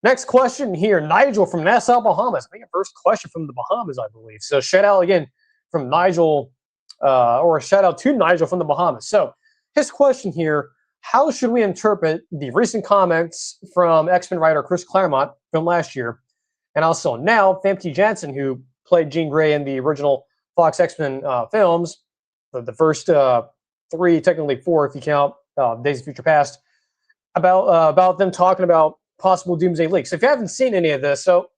Next question here, Nigel from Nassau, Bahamas. I think the first question from the Bahamas, I believe. So shout out again from Nigel, or a shout out to Nigel from the Bahamas. So his question here: how should we interpret the recent comments from X-Men writer Chris Claremont from last year, and also now Famke Janssen, who played Jean Grey in the original Fox X-Men films, the first three, technically four if you count Days of Future Past, about them talking about possible Doomsday leaks. If you haven't seen any of this, so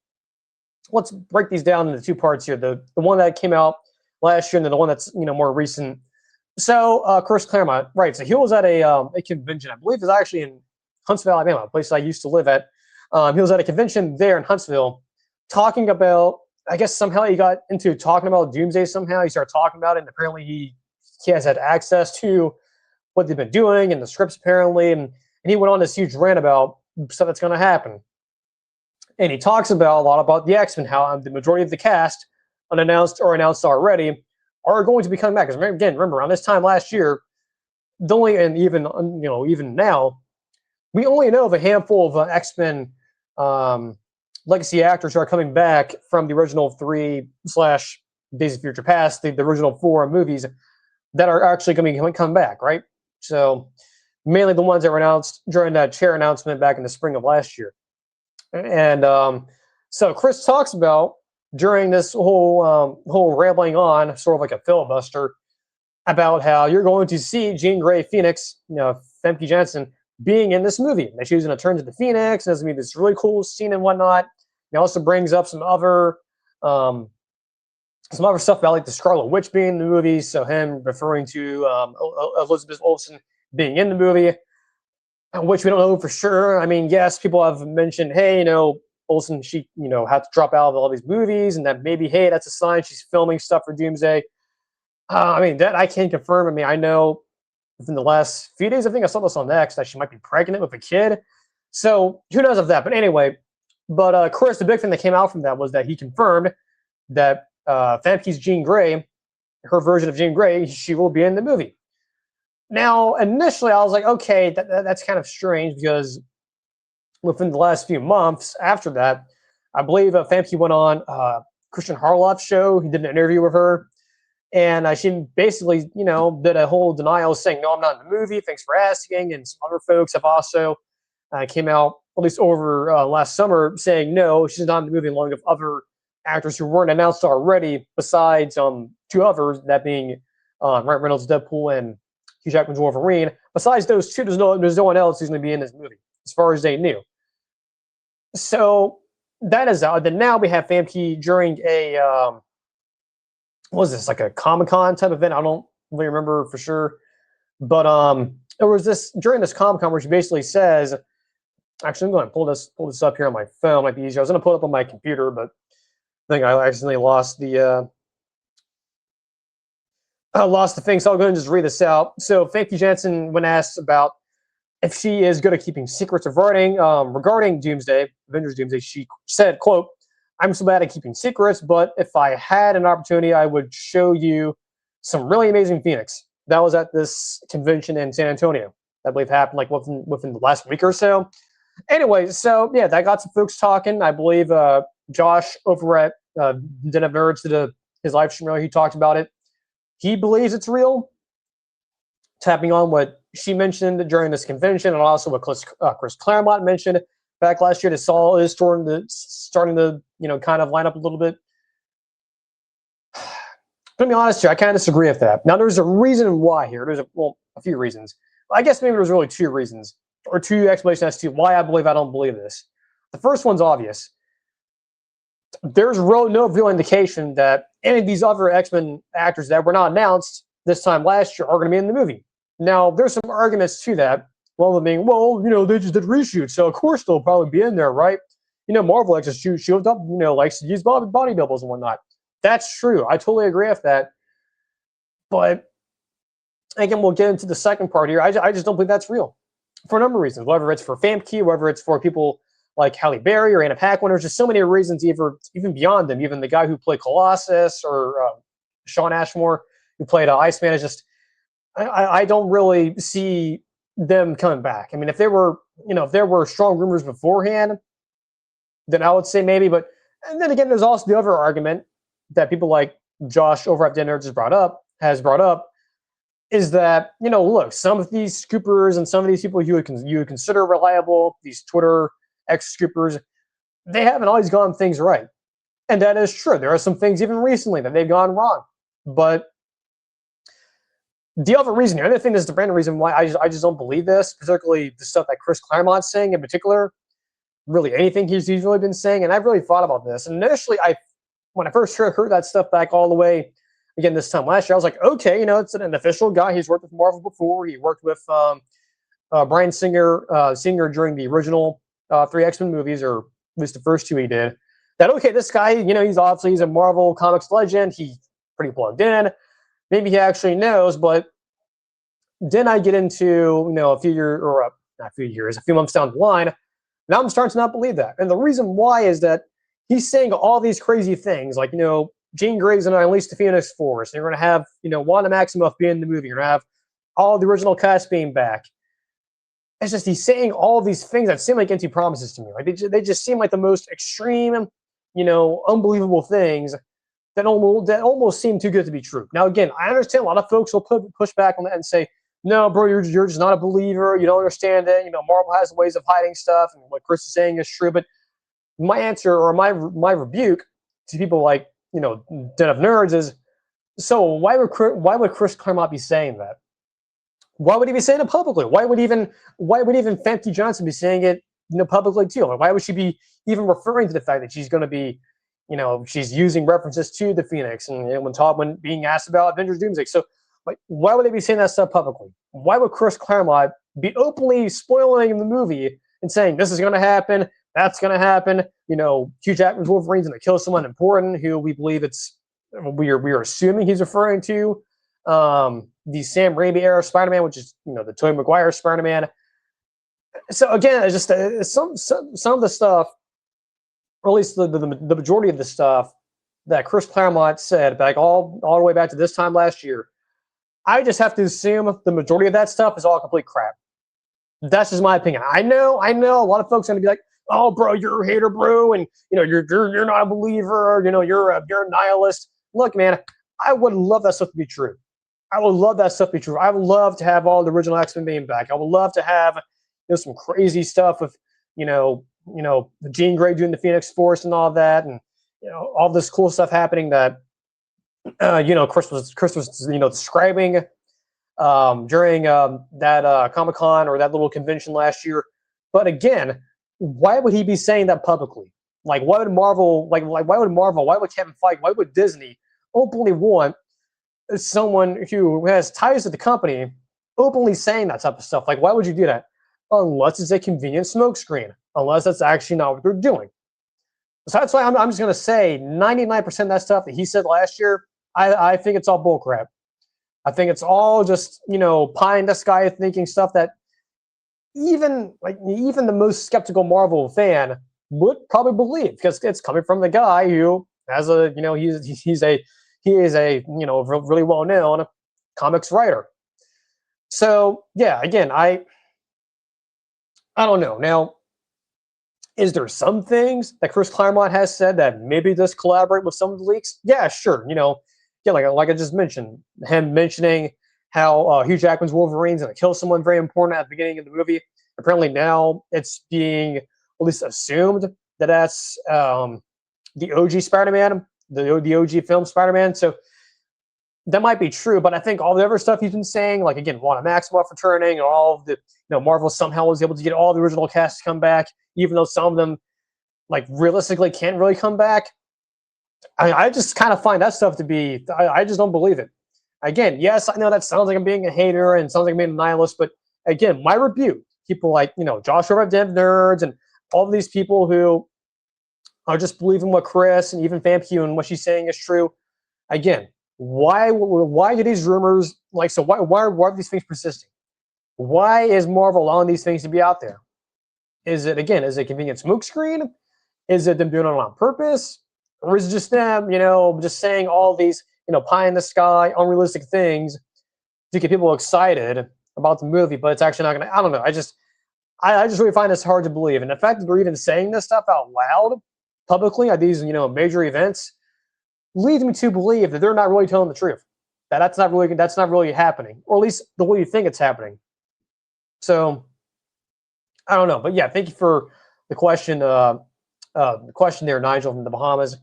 let's break these down into two parts here. The one that came out last year and then the one that's more recent. So Chris Claremont, right? So he was at a convention, I believe, is actually in Huntsville, Alabama, a place I used to live at. He was at a convention there in Huntsville, talking about. I guess somehow he got into talking about Doomsday. Somehow he started talking about it, and apparently he has had access to what they've been doing and the scripts apparently, and he went on this huge rant about stuff that's going to happen. And he talks about a lot about the X-Men, how the majority of the cast, unannounced or announced already, are going to be coming back. Because again, remember around this time last year, and even now, we only know of a handful of X-Men legacy actors who are coming back from the original 3 / Days of Future Past, the original 4 movies that are actually going to come back, right? So mainly the ones that were announced during that chair announcement back in the spring of last year. And so Chris talks about during this whole rambling on, sort of like a filibuster, about how you're going to see Jean Grey Phoenix, Famke Janssen, being in this movie. That she's going to turn to the Phoenix, and there's going to be this really cool scene and whatnot. He also brings up some other stuff about like the Scarlet Witch being in the movie. So him referring to Elizabeth Olsen being in the movie, which we don't know for sure. I mean, yes, people have mentioned, hey, Olsen, she, had to drop out of all these movies, and that maybe, hey, that's a sign she's filming stuff for Doomsday. I mean, that I can't confirm. I mean, I know within the last few days, I think I saw this on X, that she might be pregnant with a kid. So who knows of that? But anyway, Chris, the big thing that came out from that was that he confirmed that Famke's Jean Grey, her version of Jean Grey, she will be in the movie. Now, initially, I was like, okay, that's kind of strange because within the last few months after that, I believe Famke went on Christian Harloff's show. He did an interview with her. And she basically, did a whole denial saying, no, I'm not in the movie. Thanks for asking. And some other folks have also came out, at least over last summer, saying, no, she's not in the movie, along with other actors who weren't announced already, besides 2 others, that being Ryan Reynolds' Deadpool and Hugh Jackman's Wolverine. Besides those 2, there's no one else who's going to be in this movie, as far as they knew. So that is out. Then now we have Famke during a what was this, like a Comic-Con type event? I don't really remember for sure, but there was this during this Comic-Con where she basically says, actually, I'm going to pull this up here on my phone. Might be easier. I was going to pull it up on my computer, but I think I accidentally lost the thing, so I'll go ahead and just read this out. So Famke Janssen, when asked about if she is good at keeping secrets regarding Doomsday, Avengers Doomsday, she said, quote, I'm so bad at keeping secrets, but if I had an opportunity, I would show you some really amazing Phoenix. That was at this convention in San Antonio. I believe happened like within the last week or so. Anyway, so yeah, that got some folks talking. I believe Josh over at Den of Nerds did his live stream earlier. He talked about it. He believes it's real. Tapping on what she mentioned during this convention, and also what Chris Claremont mentioned back last year, this all is starting to kind of line up a little bit. To be honest here, I kind of disagree with that. Now, there's a reason why here. There's a few reasons. I guess maybe there's really 2 reasons, or 2 explanations as to why I don't believe this. The first one's obvious. There's no real indication that any of these other X-Men actors that were not announced this time last year are going to be in the movie. Now, there's some arguments to that. One of them being, they just did reshoots, so of course they'll probably be in there, right? Marvel likes to shoot up, likes to use body doubles and whatnot. That's true. I totally agree with that. But again, we'll get into the second part here. I just don't believe that's real for a number of reasons. Whether it's for Famke, whether it's for people like Halle Berry or Anna Paquin, there's just so many reasons, even beyond them. Even the guy who played Colossus or Sean Ashmore, who played Iceman, is just I don't really see them coming back. I mean, if there were strong rumors beforehand, then I would say maybe. But and then again, there's also the other argument that people like Josh over at Dinner just brought up is that, look, some of these scoopers and some of these people you would consider reliable, these Twitter ex scoopers, they haven't always gotten things right, and that is true. There are some things even recently that they've gone wrong, but the other thing is the random reason why I just don't believe this, particularly the stuff that Chris Claremont's saying in particular, really anything he's really been saying, and I've really thought about this. And initially, when I first heard that stuff back all the way, again, this time last year, I was like, okay, it's an official guy. He's worked with Marvel before. He worked with Bryan Singer during the original 3 X-Men movies, or at least the first 2 he did. That, okay, this guy, he's a Marvel Comics legend. He's pretty plugged in. Maybe he actually knows, but then I get into, a few months down the line, now I'm starting to not believe that. And the reason why is that he's saying all these crazy things, like, Jean Grey's going to unleash the Phoenix Force. And you're going to have, Wanda Maximoff be in the movie. You're going to have all the original cast being back. It's just he's saying all these things that seem like empty promises to me. Like they just seem like the most extreme, unbelievable things that almost seem too good to be true. Now, again, I understand a lot of folks will push back on that and say, no, bro, you're just not a believer. You don't understand it. Marvel has ways of hiding stuff, and what Chris is saying is true. But my answer, or my rebuke to people like, Den of Nerds is, so why would Chris Claremont be saying that? Why would he be saying it publicly? Why would even Famke Johnson be saying it, publicly too? Like, why would she be even referring to the fact that she's going to be, she's using references to the Phoenix, and when being asked about Avengers Doomsday? So, like, why would they be saying that stuff publicly? Why would Chris Claremont be openly spoiling the movie and saying this is going to happen, that's going to happen? Hugh Jackman's Wolverine's going to kill someone important who we believe we are assuming he's referring to the Sam Raimi era Spider-Man, which is the Tobey Maguire Spider-Man. So again, it's just some of the stuff, or at least the majority of the stuff that Chris Claremont said back all the way back to this time last year, I just have to assume the majority of that stuff is all complete crap. That's just my opinion. I know a lot of folks are going to be like, oh, bro, you're a hater, bro, and you're not a believer, you're a nihilist. Look, man, I would love that stuff to be true. I would love that stuff to be true. I would love to have all the original X-Men being back. I would love to have some crazy stuff of Jean Grey doing the Phoenix Force and all that, and all this cool stuff happening that Chris was describing during that Comic-Con or that little convention last year. But again, why would he be saying that publicly? Like, why would Marvel, why would Kevin Feige, why would Disney openly want someone who has ties to the company openly saying that type of stuff? Like, why would you do that? Unless it's a convenient smokescreen. Unless that's actually not what they're doing. So that's why I'm just going to say 99% of that stuff that he said last year, I think it's all bullcrap. I think it's all just, pie in the sky thinking stuff that even the most skeptical Marvel fan would probably believe, because it's coming from the guy who has he is a really well-known comics writer. So yeah, again, I don't know. Now, is there some things that Chris Claremont has said that maybe does collaborate with some of the leaks? Yeah, sure. Like I just mentioned, him mentioning how Hugh Jackman's Wolverine's going to kill someone very important at the beginning of the movie. Apparently now it's being at least assumed that that's the OG Spider-Man, the OG film Spider-Man. So that might be true, but I think all the other stuff he's been saying, like, again, Wanda Maximoff returning, and all of the, Marvel somehow was able to get all the original cast to come back, even though some of them, like, realistically can't really come back. I just kind of find that stuff to be, I just don't believe it. Again, yes, I know that sounds like I'm being a hater and sounds like I'm being a nihilist, but again, my rebuke, people like, Josh over at Den of Nerds and all of these people who are just believing what Chris and even Famke and what she's saying is true. Again, why are these rumors, why are these things persisting? Why is Marvel allowing these things to be out there? Is it a convenient smokescreen? Is it them doing it on purpose? Or is it just them, just saying all these, pie in the sky, unrealistic things to get people excited about the movie, but it's actually not going to, I don't know. I just really find this hard to believe. And the fact that they're even saying this stuff out loud publicly at these, major events leads me to believe that they're not really telling the truth. That's not really happening, or at least the way you think it's happening. So I don't know, but yeah, thank you for the question. The question there, Nigel from the Bahamas.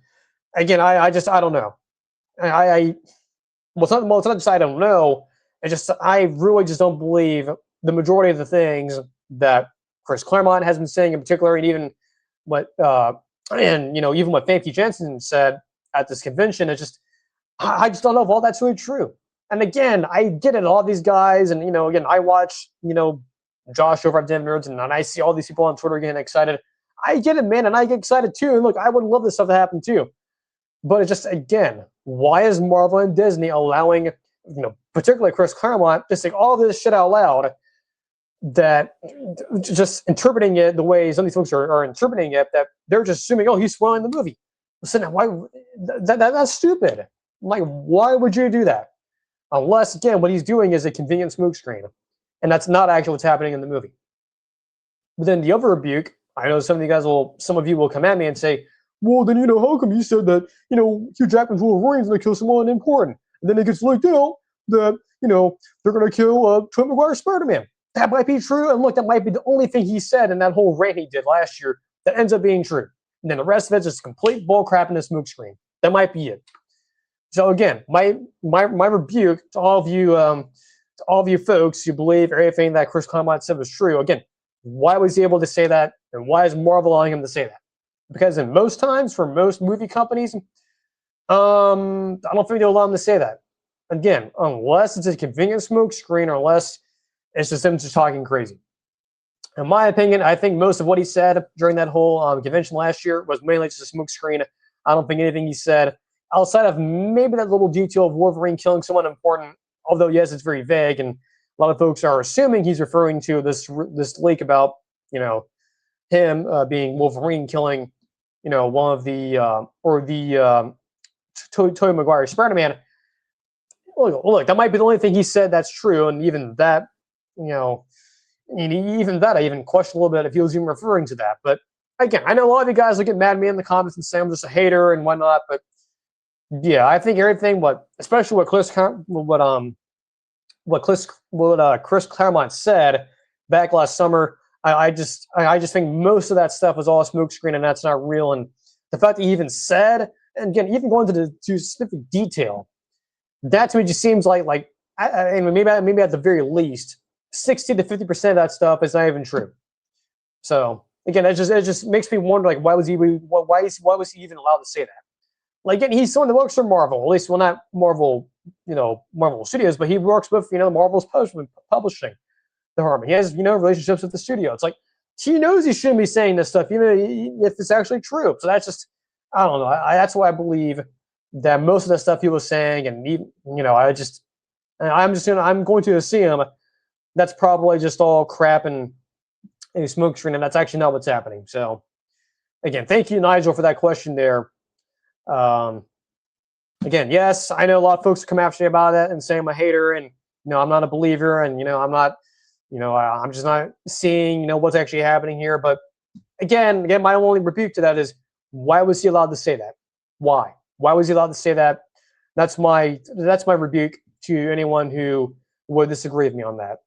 Again, I don't know. I well, it's not just I don't know. It's just I really just don't believe the majority of the things that Chris Claremont has been saying in particular, and even what even what Famke Jensen said at this convention. It's just I just don't know if all that's really true. And again, I get it. All these guys, and again, I watch Josh over at Dev Nerds, and I see all these people on Twitter getting excited. I get it, man, and I get excited too. And look, I would love this stuff to happen too. But it's just, again, why is Marvel and Disney allowing, particularly Chris Claremont, to say all this shit out loud, that just interpreting it the way some of these folks are interpreting it, that they're just assuming, oh, he's spoiling the movie. Listen, why? That's stupid. Like, why would you do that? Unless, again, what he's doing is a convenient smokescreen, and that's not actually what's happening in the movie. But then the other rebuke, I know some of you will come at me and say, well, then, how come you said that, Hugh Jackman's Wolverine's going to kill someone important? And then it gets leaked out that, they're going to kill Tobey Maguire's Spider-Man. That might be true. And look, that might be the only thing he said in that whole rant he did last year that ends up being true. And then the rest of it's just complete bull crap in the smokescreen. That might be it. So again, my rebuke to all of you folks who believe everything that Chris Claremont said was true. Again, why was he able to say that? And why is Marvel allowing him to say that? Because in most times, for most movie companies, I don't think they'll allow them to say that. Again, unless it's a convenient smoke screen, or unless it's just them just talking crazy. In my opinion, I think most of what he said during that whole convention last year was mainly just a smoke screen. I don't think anything he said, outside of maybe that little detail of Wolverine killing someone important, although, yes, it's very vague, and a lot of folks are assuming he's referring to this leak about, him being Wolverine killing, one of the Tobey Maguire Spider-Man. Look, that might be the only thing he said that's true, and even that, I even question a little bit if he was even referring to that. But again, I know a lot of you guys will get mad at me in the comments and say I'm just a hater and whatnot. But yeah, I think everything, especially what Chris Claremont said back last summer, I just think most of that stuff was all a smokescreen, and that's not real. And the fact that he even said, and again, even going to specific detail, that to me just seems like maybe at the very least, 60 to 50% of that stuff is not even true. So again, it just makes me wonder, why was he even allowed to say that? Again, he's someone that works for Marvel, at least, well, not Marvel, Marvel Studios, but he works with Marvel's publishing department. He has relationships with the studio. It's like he knows he shouldn't be saying this stuff, even if it's actually true. So that's just, I don't know. That's why I believe that most of the stuff he was saying, and even, I'm going to assume that's probably just all crap and a smoke screen, and that's actually not what's happening. So again, thank you, Nigel, for that question there. Again, yes, I know a lot of folks come after me about it and say I'm a hater, and I'm not a believer, and I'm not, I'm just not seeing what's actually happening here. But again, my only rebuke to that is, why was he allowed to say that? Why was he allowed to say that? That's my rebuke to anyone who would disagree with me on that.